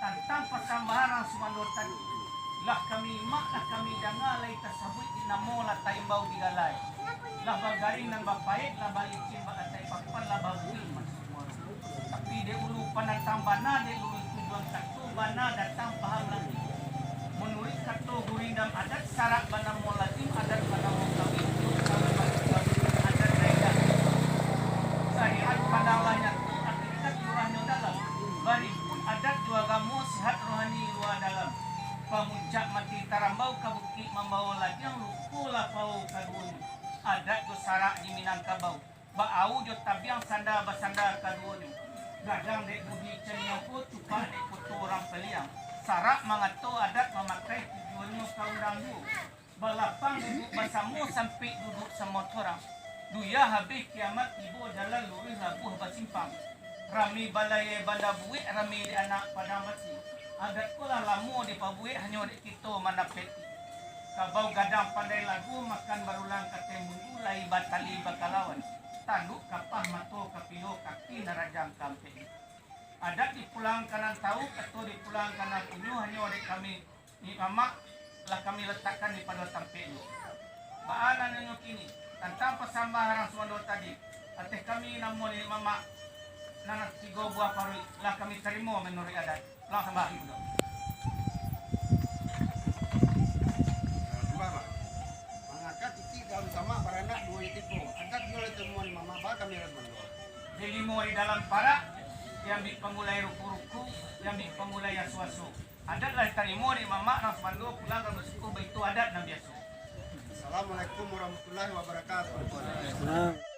tentang pasambahan sumandor tadi. Lah kami mak lah kami dangalay tasabut inamola taimbau digalay. Lah bagaring nan bapait lah balicin ba atay pakpan lah babuin mas semua. Tapi de ulu panantang bana de ulu tujuan katu bana datang paham lagi. Menurut katu gurindam adat sarak bana molazim adat bana mokawin adat daerah. Syariat pandalanya hakikat lurahnya dalam. Bari pun adat jua gamu sehat rohani luar dalam. Pamuncak mati tarambau kabuki membawa lajang lukula pau kadun. Adat jo sarak di Minangkabau. Baau jo tabiang sanda basanda kadun. Gadang dek budi ceniangku tupak dek putu orang peliang. Sarak mangato adat memakai tujuannya kaundang du. Balapang duduk basamu sampai duduk semotorang. Duya habis kiamat ibu jalan lurus labuh basimpang. Rami balai banda buik rami anak pada mati. Adat kula lamu di pabuik hanya di kita manapet. Kabau gadang pandai lagu makan barulang kate mundu lai batali bakalawan. Tanduk kapah mato kapilo kaki narajang kampe. Adat di pulang kanan tahu atau di pulang kanan unyu hanya di kami ni mamak lah kami letakkan di pada tampe itu. Baanan yang kini tentang pasambahan suando tadi. Ateh kami namun ni mamak nanat 3 buah parui lah kami terima menurut adat. Lah sembah itu. Mangkat titi dalam sama baranak 2 tipu. Adat dia temuan mama ba kami ras mandor. Jadi mau di dalam para yang di pemulai ruku-ruku, yang di pemulai aswasu. Adat lah terima di mama nang mandu pulang ke suku itu adat na biasa. Assalamualaikum warahmatullahi wabarakatuh.